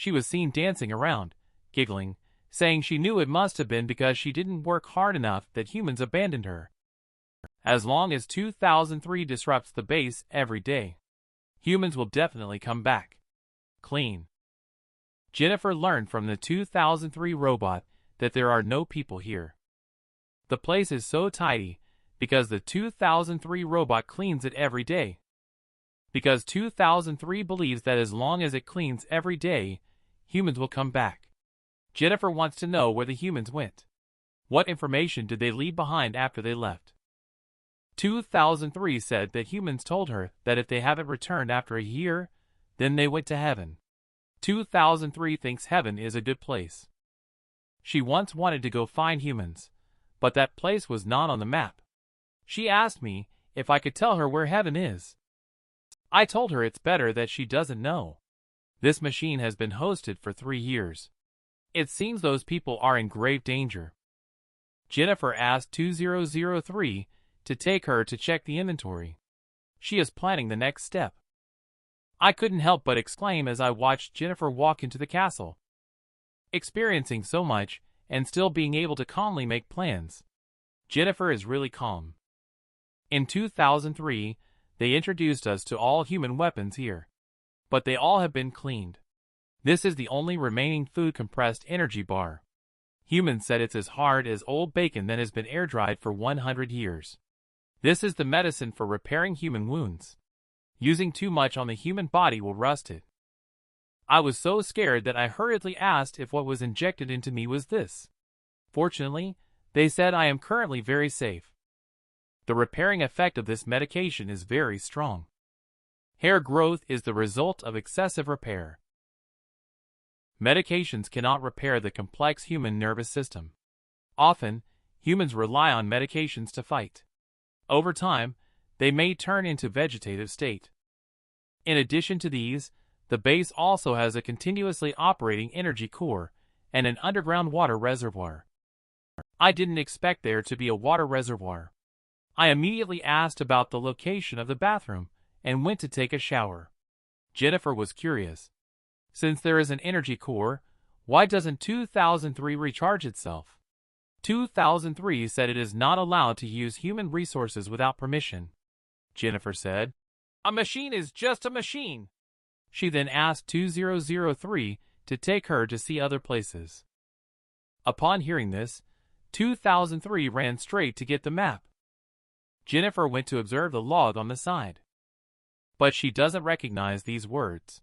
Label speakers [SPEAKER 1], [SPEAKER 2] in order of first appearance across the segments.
[SPEAKER 1] She was seen dancing around, giggling, saying she knew it must have been because she didn't work hard enough that humans abandoned her. As long as 2003 disrupts the base every day, humans will definitely come back. Clean. Jennifer learned from the 2003 robot that there are no people here. The place is so tidy because the 2003 robot cleans it every day. Because 2003 believes that as long as it cleans every day, humans will come back. Jennifer wants to know where the humans went. What information did they leave behind after they left? 2003 said that humans told her that if they haven't returned after a year, then they went to heaven. 2003 thinks heaven is a good place. She once wanted to go find humans, but that place was not on the map. She asked me if I could tell her where heaven is. I told her it's better that she doesn't know. This machine has been hosted for 3 years. It seems those people are in grave danger. Jennifer asked 2003 to take her to check the inventory. She is planning the next step. I couldn't help but exclaim as I watched Jennifer walk into the castle. Experiencing so much and still being able to calmly make plans. Jennifer is really calm. In 2003, they introduced us to all human weapons here. But they all have been cleaned. This is the only remaining food compressed energy bar. Humans said it's as hard as old bacon that has been air-dried for 100 years. This is the medicine for repairing human wounds. Using too much on the human body will rust it. I was so scared that I hurriedly asked if what was injected into me was this. Fortunately, they said I am currently very safe. The repairing effect of this medication is very strong. Hair growth is the result of excessive repair. Medications cannot repair the complex human nervous system. Often, humans rely on medications to fight. Over time, they may turn into vegetative state. In addition to these, the base also has a continuously operating energy core and an underground water reservoir. I didn't expect there to be a water reservoir. I immediately asked about the location of the bathroom and went to take a shower. Jennifer was curious. Since there is an energy core, why doesn't 2003 recharge itself? 2003 said it is not allowed to use human resources without permission. Jennifer said, "A machine is just a machine." She then asked 2003 to take her to see other places. Upon hearing this, 2003 ran straight to get the map. Jennifer went to observe the log on the side. But she doesn't recognize these words.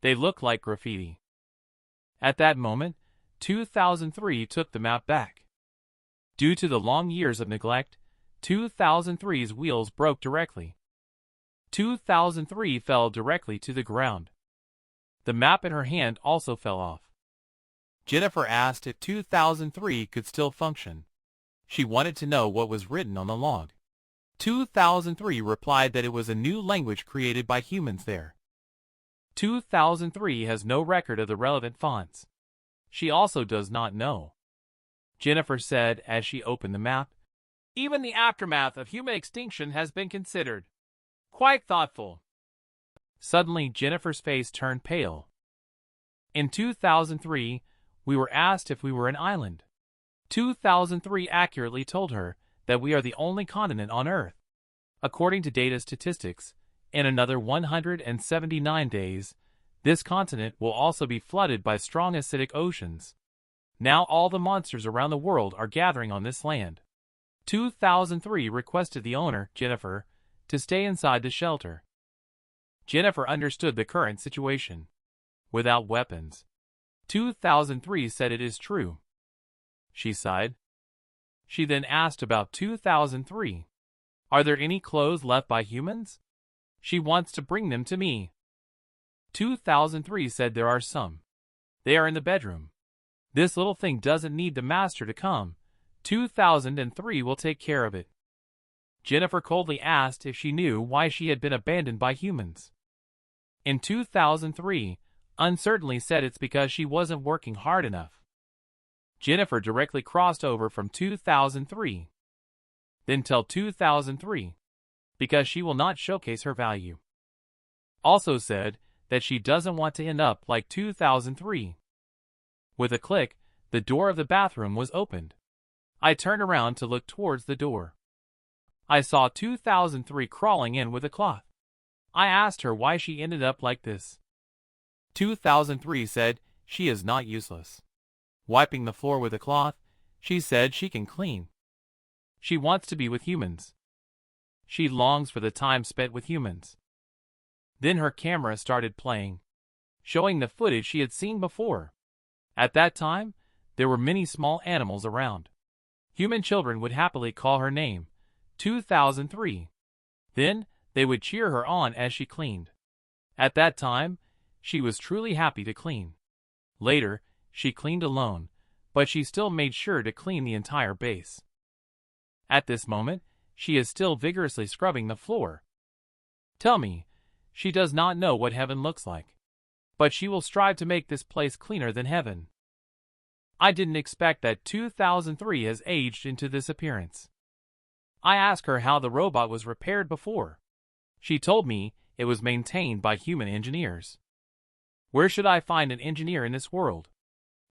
[SPEAKER 1] They look like graffiti. At that moment, 2003 took the map back. Due to the long years of neglect, 2003's wheels broke directly. 2003 fell directly to the ground. The map in her hand also fell off. Jennifer asked if 2003 could still function. She wanted to know what was written on the log. 2003 replied that it was a new language created by humans there. 2003 has no record of the relevant fonts. She also does not know. Jennifer said as she opened the map, "Even the aftermath of human extinction has been considered. Quite thoughtful." Suddenly, Jennifer's face turned pale. In 2003, we were asked if we were an island. 2003 accurately told her that we are the only continent on Earth. According to data statistics, in another 179 days, this continent will also be flooded by strong acidic oceans. Now all the monsters around the world are gathering on this land. 2003 requested the owner, Jennifer, to stay inside the shelter. Jennifer understood the current situation. Without weapons. 2003 said it is true. She sighed. She then asked about 2003. Are there any clothes left by humans? She wants to bring them to me. 2003 said there are some. They are in the bedroom. This little thing doesn't need the master to come. 2003 will take care of it. Jennifer coldly asked if she knew why she had been abandoned by humans. In 2003, uncertainly said it's because she wasn't working hard enough. Jennifer directly crossed over from 2003. Then tell 2003, because she will not showcase her value. Also said that she doesn't want to end up like 2003. With a click, the door of the bathroom was opened. I turned around to look towards the door. I saw 2003 crawling in with a cloth. I asked her why she ended up like this. 2003 said she is not useless. Wiping the floor with a cloth, she said she can clean. She wants to be with humans. She longs for the time spent with humans. Then her camera started playing, showing the footage she had seen before. At that time, there were many small animals around. Human children would happily call her name, 2003. Then, they would cheer her on as she cleaned. At that time, she was truly happy to clean. Later, she cleaned alone, but she still made sure to clean the entire base. At this moment, she is still vigorously scrubbing the floor. Tell me, she does not know what heaven looks like. But she will strive to make this place cleaner than heaven. I didn't expect that 2003 has aged into this appearance. I asked her how the robot was repaired before. She told me it was maintained by human engineers. Where should I find an engineer in this world?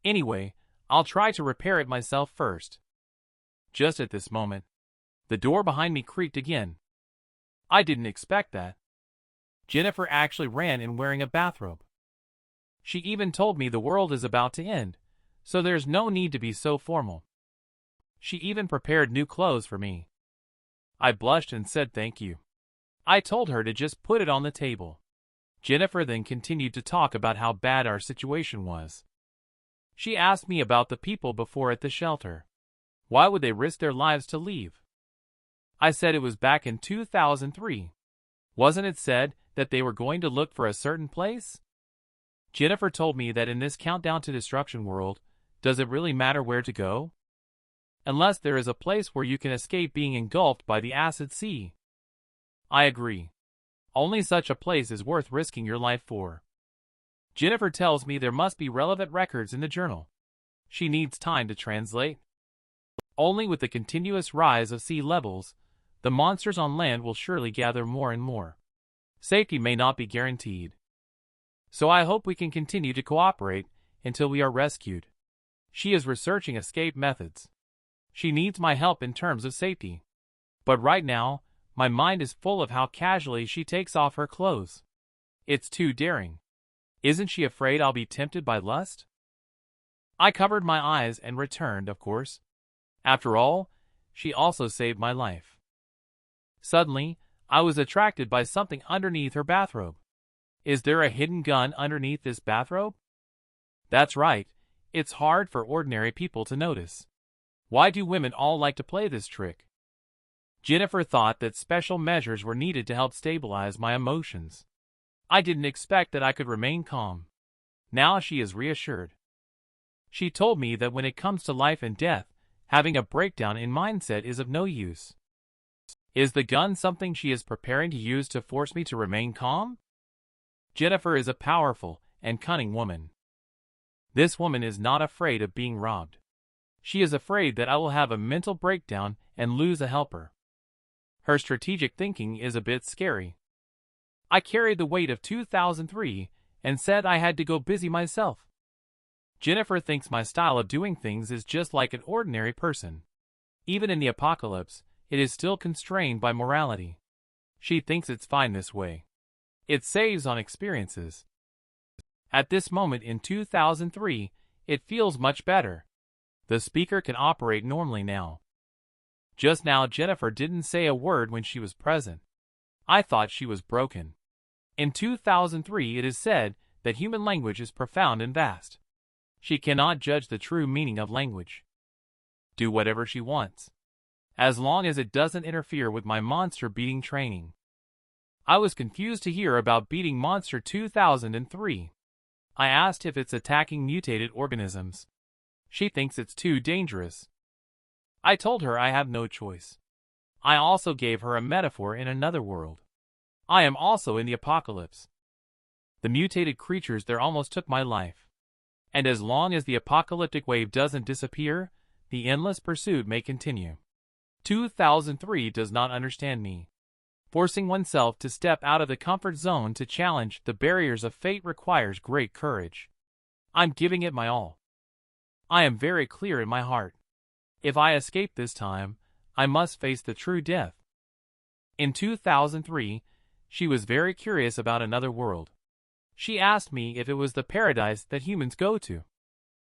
[SPEAKER 1] Anyway, I'll try to repair it myself first. Just at this moment, the door behind me creaked again. I didn't expect that. Jennifer actually ran in wearing a bathrobe. She even told me the world is about to end, so there's no need to be so formal. She even prepared new clothes for me. I blushed and said thank you. I told her to just put it on the table. Jennifer then continued to talk about how bad our situation was. She asked me about the people before at the shelter. Why would they risk their lives to leave? I said it was back in 2003. Wasn't it said that they were going to look for a certain place? Jennifer told me that in this countdown to destruction world, does it really matter where to go? Unless there is a place where you can escape being engulfed by the acid sea. I agree. Only such a place is worth risking your life for. Jennifer tells me there must be relevant records in the journal. She needs time to translate. Only with the continuous rise of sea levels, the monsters on land will surely gather more and more. Safety may not be guaranteed. So I hope we can continue to cooperate until we are rescued. She is researching escape methods. She needs my help in terms of safety. But right now, my mind is full of how casually she takes off her clothes. It's too daring. Isn't she afraid I'll be tempted by lust? I covered my eyes and returned, of course. After all, she also saved my life. Suddenly, I was attracted by something underneath her bathrobe. Is there a hidden gun underneath this bathrobe? That's right, it's hard for ordinary people to notice. Why do women all like to play this trick? Jennifer thought that special measures were needed to help stabilize my emotions. I didn't expect that I could remain calm. Now she is reassured. She told me that when it comes to life and death, having a breakdown in mindset is of no use. Is the gun something she is preparing to use to force me to remain calm? Jennifer is a powerful and cunning woman. This woman is not afraid of being robbed. She is afraid that I will have a mental breakdown and lose a helper. Her strategic thinking is a bit scary. I carried the weight of 2003 and said I had to go busy myself. Jennifer thinks my style of doing things is just like an ordinary person. Even in the apocalypse, it is still constrained by morality. She thinks it's fine this way. It saves on experiences. At this moment in 2003, it feels much better. The speaker can operate normally now. Just now Jennifer didn't say a word when she was present. I thought she was broken. In 2003 it is said that human language is profound and vast. She cannot judge the true meaning of language. Do whatever she wants, as long as it doesn't interfere with my monster beating training. I was confused to hear about beating monster 2003. I asked if it's attacking mutated organisms. She thinks it's too dangerous. I told her I have no choice. I also gave her a metaphor in another world. I am also in the apocalypse. The mutated creatures there almost took my life. And as long as the apocalyptic wave doesn't disappear, the endless pursuit may continue. 2003 does not understand me. Forcing oneself to step out of the comfort zone to challenge the barriers of fate requires great courage. I'm giving it my all. I am very clear in my heart. If I escape this time, I must face the true death. In 2003, she was very curious about another world. She asked me if it was the paradise that humans go to.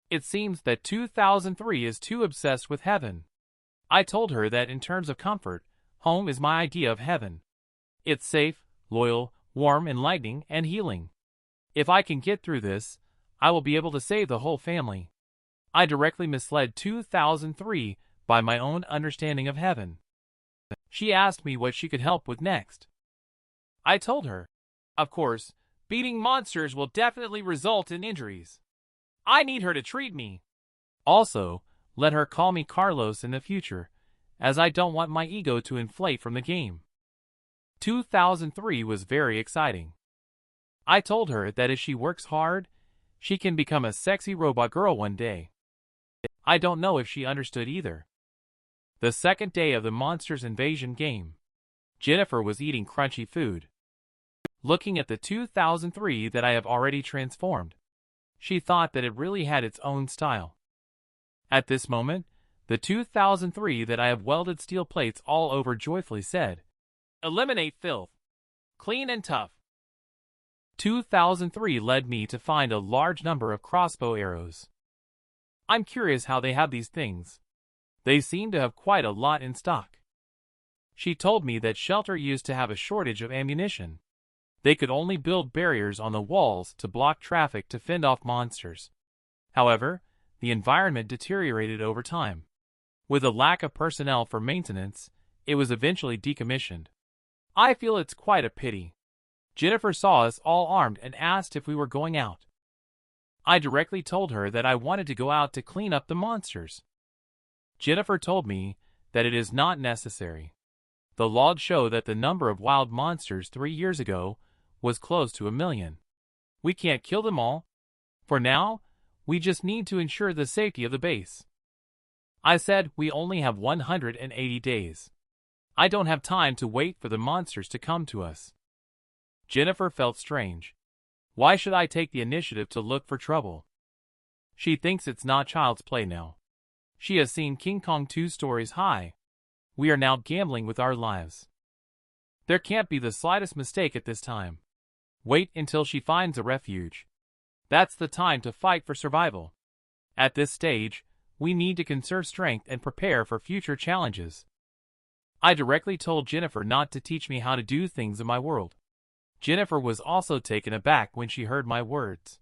[SPEAKER 1] It seems that 2003 is too obsessed with heaven. I told her that in terms of comfort, home is my idea of heaven. It's safe, loyal, warm, enlightening, and healing. If I can get through this, I will be able to save the whole family. I directly misled 2003 by my own understanding of heaven. She asked me what she could help with next. I told her, of course, beating monsters will definitely result in injuries. I need her to treat me. Also, let her call me Carlos in the future, as I don't want my ego to inflate from the game. 2003 was very exciting. I told her that if she works hard, she can become a sexy robot girl one day. I don't know if she understood either. The second day of the Monsters Invasion game, Jennifer was eating crunchy food. Looking at the 2003 that I have already transformed, she thought that it really had its own style. At this moment, the 2003 that I have welded steel plates all over joyfully said, "Eliminate filth. Clean and tough." 2003 led me to find a large number of crossbow arrows. I'm curious how they have these things. They seem to have quite a lot in stock. She told me that Shelter used to have a shortage of ammunition. They could only build barriers on the walls to block traffic to fend off monsters. However, the environment deteriorated over time. With a lack of personnel for maintenance, it was eventually decommissioned. I feel it's quite a pity. Jennifer saw us all armed and asked if we were going out. I directly told her that I wanted to go out to clean up the monsters. Jennifer told me that it is not necessary. The laws show that the number of wild monsters 3 years ago was close to 1 million. We can't kill them all. For now, we just need to ensure the safety of the base. I said we only have 180 days. I don't have time to wait for the monsters to come to us. Jennifer felt strange. Why should I take the initiative to look for trouble? She thinks it's not child's play now. She has seen King Kong 2 stories high. We are now gambling with our lives. There can't be the slightest mistake at this time. Wait until she finds a refuge. That's the time to fight for survival. At this stage, we need to conserve strength and prepare for future challenges. I directly told Jennifer not to teach me how to do things in my world. Jennifer was also taken aback when she heard my words.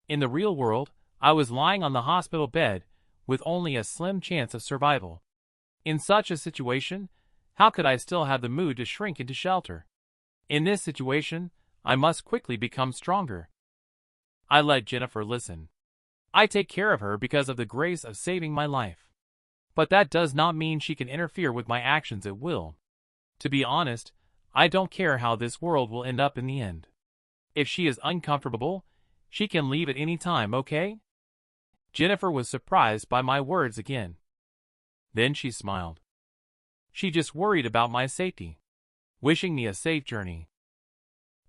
[SPEAKER 1] In the real world, I was lying on the hospital bed with only a slim chance of survival. In such a situation, how could I still have the mood to shrink into shelter? In this situation, I must quickly become stronger. I let Jennifer listen. I take care of her because of the grace of saving my life. But that does not mean she can interfere with my actions at will. To be honest, I don't care how this world will end up in the end. If she is uncomfortable, she can leave at any time, okay? Jennifer was surprised by my words again. Then she smiled. She just worried about my safety, wishing me a safe journey.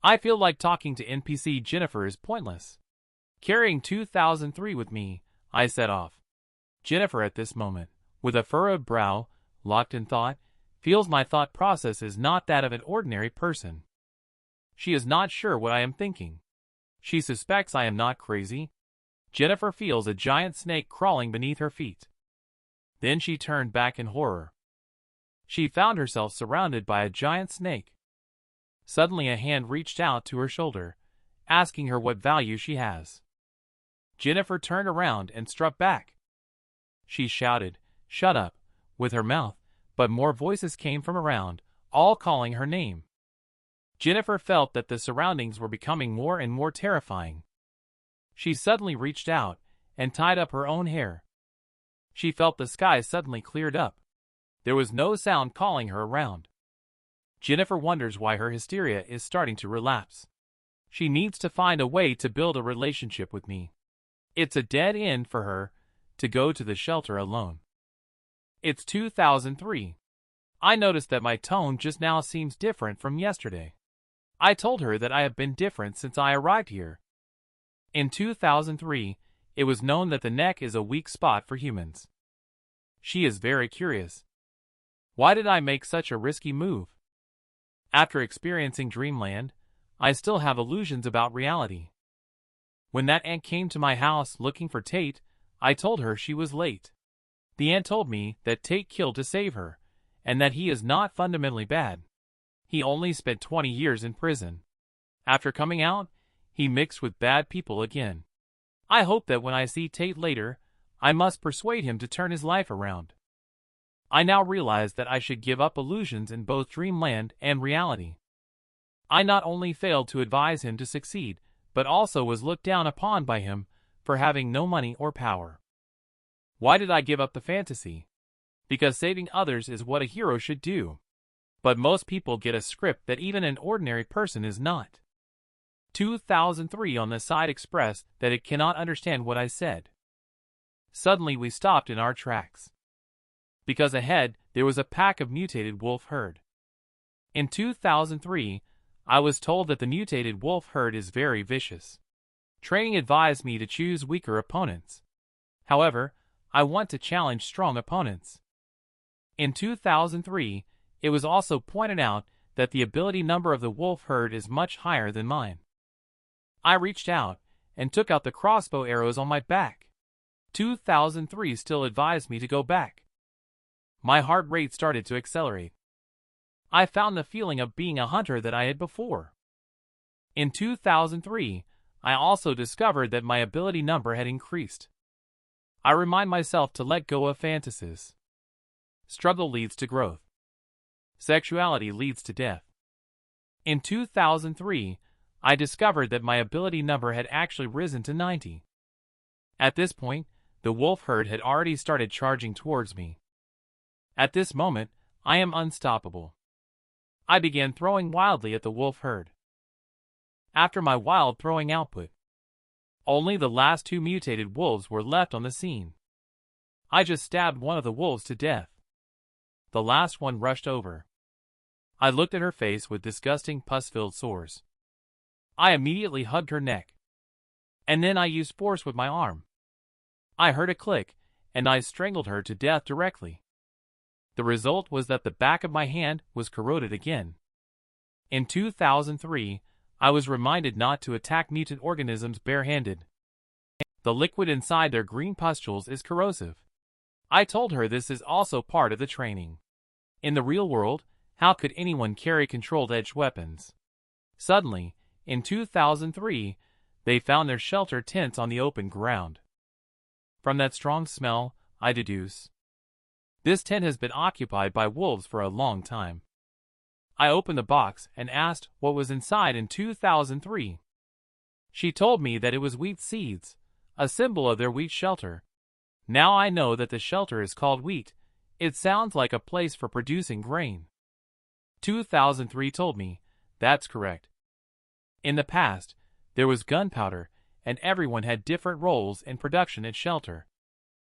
[SPEAKER 1] I feel like talking to NPC Jennifer is pointless. Carrying 2003 with me, I set off. Jennifer at this moment, with a furrowed brow, locked in thought, feels my thought process is not that of an ordinary person. She is not sure what I am thinking. She suspects I am not crazy. Jennifer feels a giant snake crawling beneath her feet. Then she turned back in horror. She found herself surrounded by a giant snake. Suddenly a hand reached out to her shoulder, asking her what value she has. Jennifer turned around and struck back. She shouted, "Shut up," with her mouth, but more voices came from around, all calling her name. Jennifer felt that the surroundings were becoming more and more terrifying. She suddenly reached out and tied up her own hair. She felt the sky suddenly cleared up. There was no sound calling her around. Jennifer wonders why her hysteria is starting to relapse. She needs to find a way to build a relationship with me. It's a dead end for her to go to the shelter alone. It's 2003. I noticed that my tone just now seems different from yesterday. I told her that I have been different since I arrived here. In 2003, it was known that the neck is a weak spot for humans. She is very curious. Why did I make such a risky move? After experiencing dreamland, I still have illusions about reality. When that aunt came to my house looking for Tate, I told her she was late. The aunt told me that Tate killed to save her, and that he is not fundamentally bad. He only spent 20 years in prison. After coming out, he mixed with bad people again. I hope that when I see Tate later, I must persuade him to turn his life around. I now realize that I should give up illusions in both dreamland and reality. I not only failed to advise him to succeed, but also was looked down upon by him for having no money or power. Why did I give up the fantasy? Because saving others is what a hero should do. But most people get a script that even an ordinary person is not. 2003 on the side expressed that it cannot understand what I said. Suddenly we stopped in our tracks. Because ahead there was a pack of mutated wolf herd. In 2003, I was told that the mutated wolf herd is very vicious. Training advised me to choose weaker opponents. However, I want to challenge strong opponents. In 2003, it was also pointed out that the ability number of the wolf herd is much higher than mine. I reached out and took out the crossbow arrows on my back. 2003 still advised me to go back. My heart rate started to accelerate. I found the feeling of being a hunter that I had before. In 2003, I also discovered that my ability number had increased. I remind myself to let go of fantasies. Struggle leads to growth. Sexuality leads to death. In 2003, I discovered that my ability number had actually risen to 90. At this point, the wolf herd had already started charging towards me. At this moment, I am unstoppable. I began throwing wildly at the wolf herd. After my wild throwing output, only the last two mutated wolves were left on the scene. I just stabbed one of the wolves to death. The last one rushed over. I looked at her face with disgusting pus-filled sores. I immediately hugged her neck. And then I used force with my arm. I heard a click, and I strangled her to death directly. The result was that the back of my hand was corroded again. In 2003, I was reminded not to attack mutant organisms barehanded. The liquid inside their green pustules is corrosive. I told her this is also part of the training. In the real world, how could anyone carry controlled-edge weapons? Suddenly, in 2003, they found their shelter tents on the open ground. From that strong smell, I deduce. This tent has been occupied by wolves for a long time. I opened the box and asked what was inside in 2003. She told me that it was wheat seeds, a symbol of their wheat shelter. Now I know that the shelter is called wheat. It sounds like a place for producing grain. 2003 told me, that's correct. In the past, there was gunpowder, and everyone had different roles in production at shelter.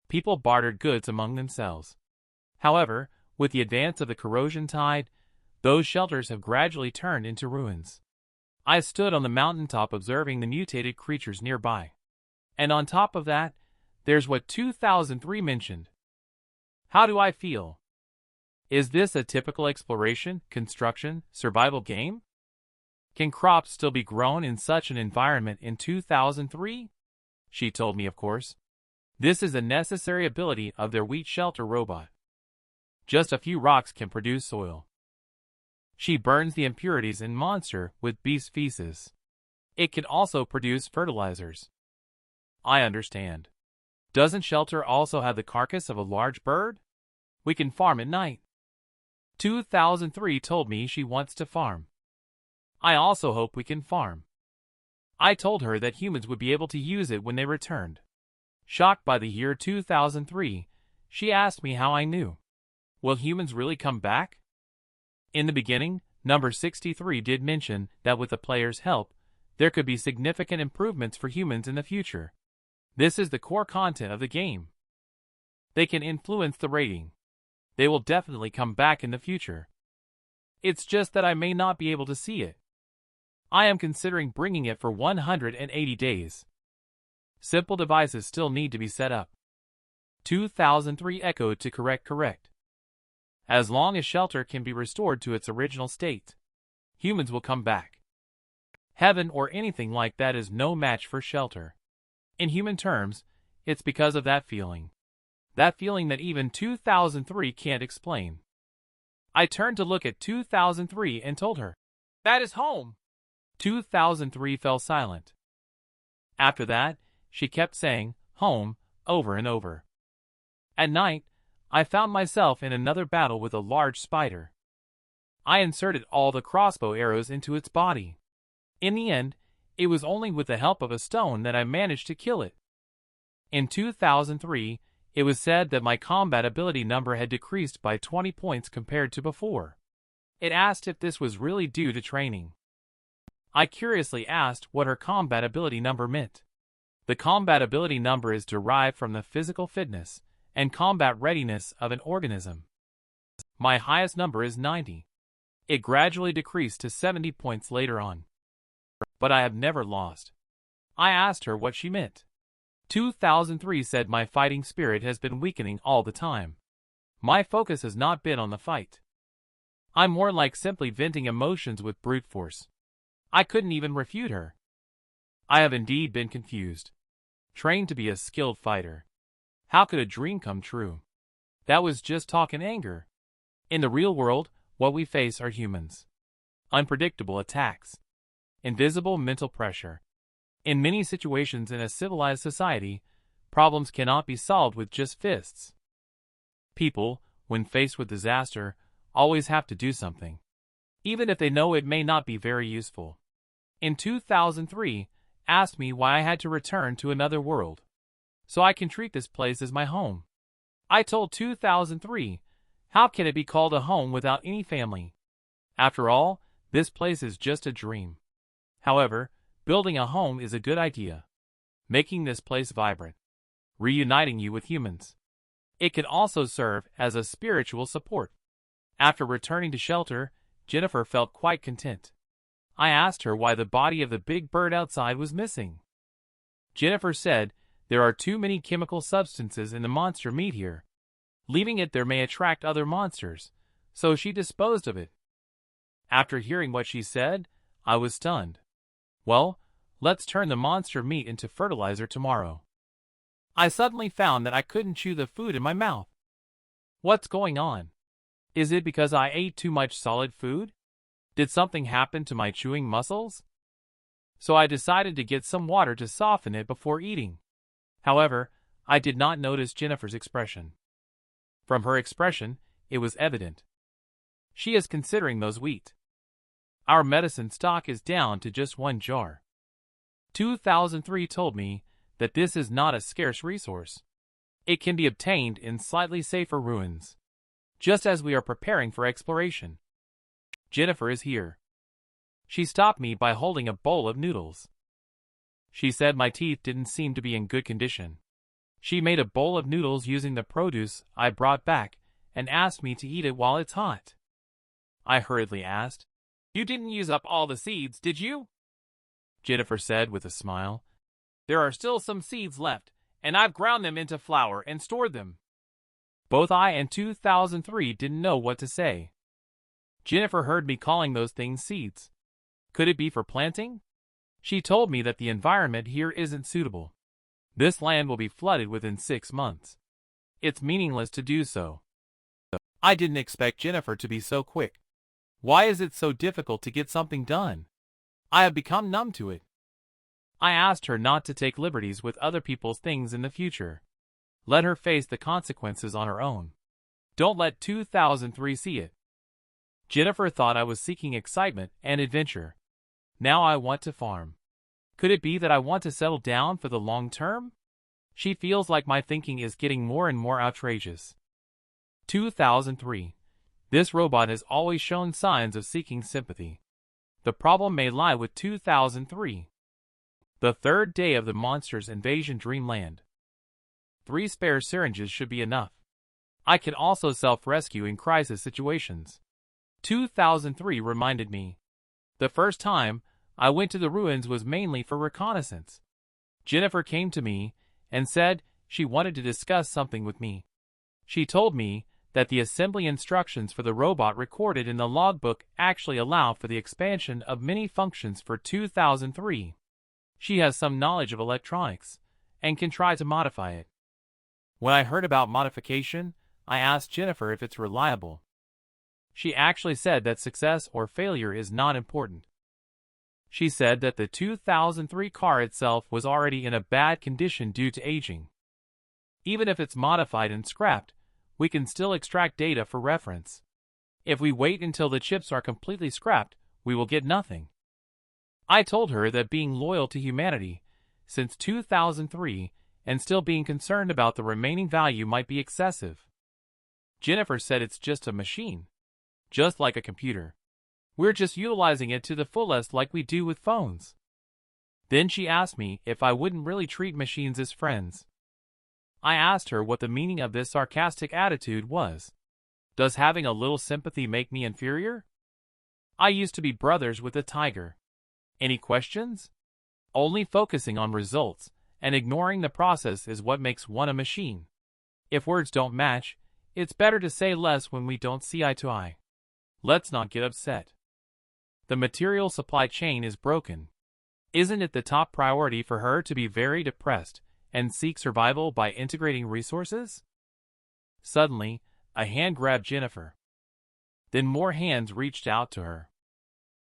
[SPEAKER 1] People bartered goods among themselves. However, with the advance of the corrosion tide, those shelters have gradually turned into ruins. I stood on the mountaintop observing the mutated creatures nearby. And on top of that, there's what 2003 mentioned. How do I feel? Is this a typical exploration, construction, survival game? Can crops still be grown in such an environment in 2003? She told me, of course. This is a necessary ability of their wheat shelter robot. Just a few rocks can produce soil. She burns the impurities in monster with beast feces. It can also produce fertilizers. I understand. Doesn't shelter also have the carcass of a large bird? We can farm at night. 2003 told me she wants to farm. I also hope we can farm. I told her that humans would be able to use it when they returned. Shocked by the year 2003, she asked me how I knew. Will humans really come back? In the beginning, number 63 did mention that with the player's help, there could be significant improvements for humans in the future. This is the core content of the game. They can influence the rating. They will definitely come back in the future. It's just that I may not be able to see it. I am considering bringing it for 180 days. Simple devices still need to be set up. 2003 echoed to correct. As long as shelter can be restored to its original state, humans will come back. Heaven or anything like that is no match for shelter. In human terms, it's because of that feeling. That feeling that even 2003 can't explain. I turned to look at 2003 and told her, "That is home." 2003 fell silent. After that, she kept saying, "home," over and over. At night, I found myself in another battle with a large spider. I inserted all the crossbow arrows into its body. In the end, it was only with the help of a stone that I managed to kill it. In 2003, it was said that my combat ability number had decreased by 20 points compared to before. It asked if this was really due to training. I curiously asked what her combat ability number meant. The combat ability number is derived from the physical fitness and combat readiness of an organism. My highest number is 90. It gradually decreased to 70 points later on. But I have never lost. I asked her what she meant. 2003 said my fighting spirit has been weakening all the time. My focus has not been on the fight. I'm more like simply venting emotions with brute force. I couldn't even refute her. I have indeed been confused. Trained to be a skilled fighter. How could a dream come true? That was just talk and anger. In the real world, what we face are humans. Unpredictable attacks. Invisible mental pressure. In many situations in a civilized society, problems cannot be solved with just fists. People, when faced with disaster, always have to do something, even if they know it may not be very useful. In 2003, asked me why I had to return to another world, so I can treat this place as my home. I told 2003, how can it be called a home without any family? After all, this place is just a dream. However, building a home is a good idea. Making this place vibrant. Reuniting you with humans. It can also serve as a spiritual support. After returning to shelter, Jennifer felt quite content. I asked her why the body of the big bird outside was missing. Jennifer said, there are too many chemical substances in the monster meat here. Leaving it there may attract other monsters, so she disposed of it. After hearing what she said, I was stunned. Well, let's turn the monster meat into fertilizer tomorrow. I suddenly found that I couldn't chew the food in my mouth. What's going on? Is it because I ate too much solid food? Did something happen to my chewing muscles? So I decided to get some water to soften it before eating. However, I did not notice Jennifer's expression. From her expression, it was evident. She is considering those wheat. Our medicine stock is down to just 1 jar. 2003 told me that this is not a scarce resource. It can be obtained in slightly safer ruins, just as we are preparing for exploration. Jennifer is here. She stopped me by holding a bowl of noodles. She said my teeth didn't seem to be in good condition. She made a bowl of noodles using the produce I brought back and asked me to eat it while it's hot. I hurriedly asked, "You didn't use up all the seeds, did you?" Jennifer said with a smile, "There are still some seeds left, and I've ground them into flour and stored them." Both I and 2003 didn't know what to say. Jennifer heard me calling those things seeds. Could it be for planting? She told me that the environment here isn't suitable. This land will be flooded within 6 months. It's meaningless to do so. I didn't expect Jennifer to be so quick. Why is it so difficult to get something done? I have become numb to it. I asked her not to take liberties with other people's things in the future. Let her face the consequences on her own. Don't let 2003 see it. Jennifer thought I was seeking excitement and adventure. Now I want to farm. Could it be that I want to settle down for the long term? She feels like my thinking is getting more and more outrageous. 2003. This robot has always shown signs of seeking sympathy. The problem may lie with 2003. The third day of the monster's invasion dreamland. 3 spare syringes should be enough. I can also self-rescue in crisis situations. 2003 reminded me. The first time I went to the ruins was mainly for reconnaissance. Jennifer came to me and said she wanted to discuss something with me. She told me that the assembly instructions for the robot recorded in the logbook actually allow for the expansion of many functions for 2003. She has some knowledge of electronics and can try to modify it. When I heard about modification, I asked Jennifer if it's reliable. She actually said that success or failure is not important. She said that the 2003 car itself was already in a bad condition due to aging. Even if it's modified and scrapped, we can still extract data for reference. If we wait until the chips are completely scrapped, we will get nothing. I told her that being loyal to humanity since 2003 and still being concerned about the remaining value might be excessive. Jennifer said it's just a machine, just like a computer. We're just utilizing it to the fullest like we do with phones. Then she asked me if I wouldn't really treat machines as friends. I asked her what the meaning of this sarcastic attitude was. Does having a little sympathy make me inferior? I used to be brothers with a tiger. Any questions? Only focusing on results and ignoring the process is what makes one a machine. If words don't match, it's better to say less when we don't see eye to eye. Let's not get upset. The material supply chain is broken. Isn't it the top priority for her to be very depressed and seek survival by integrating resources? Suddenly, a hand grabbed Jennifer. Then more hands reached out to her.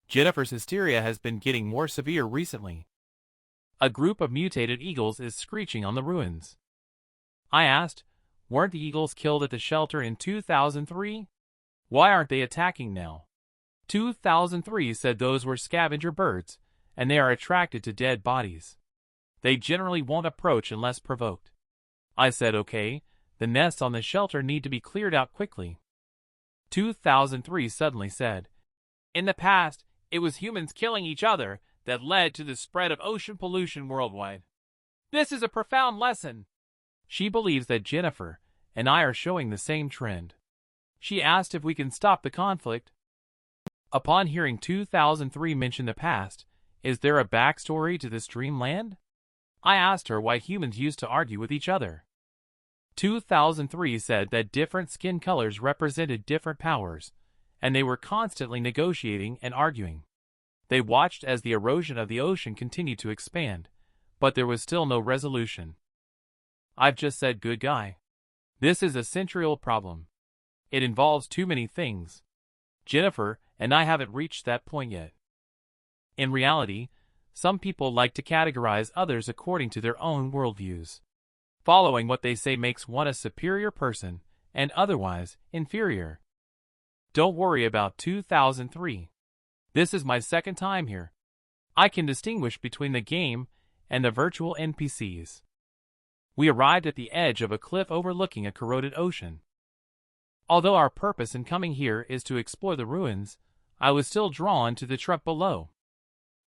[SPEAKER 1] Jennifer's hysteria has been getting more severe recently. A group of mutated eagles is screeching on the ruins. I asked, weren't the eagles killed at the shelter in 2003? Why aren't they attacking now? 2003 said those were scavenger birds, and they are attracted to dead bodies. They generally won't approach unless provoked. I said okay, the nests on the shelter need to be cleared out quickly. 2003 suddenly said, in the past, it was humans killing each other that led to the spread of ocean pollution worldwide. This is a profound lesson. She believes that Jennifer and I are showing the same trend. She asked if we can stop the conflict. Upon hearing 2003 mention the past, is there a backstory to this dreamland? I asked her why humans used to argue with each other. 2003 said that different skin colors represented different powers, and they were constantly negotiating and arguing. They watched as the erosion of the ocean continued to expand, but there was still no resolution. I've just said good guy. This is a century-old problem. It involves too many things. Jennifer and I haven't reached that point yet. In reality, some people like to categorize others according to their own worldviews. Following what they say makes one a superior person and otherwise inferior. Don't worry about 2003. This is my second time here. I can distinguish between the game and the virtual NPCs. We arrived at the edge of a cliff overlooking a corroded ocean. Although our purpose in coming here is to explore the ruins, I was still drawn to the truck below.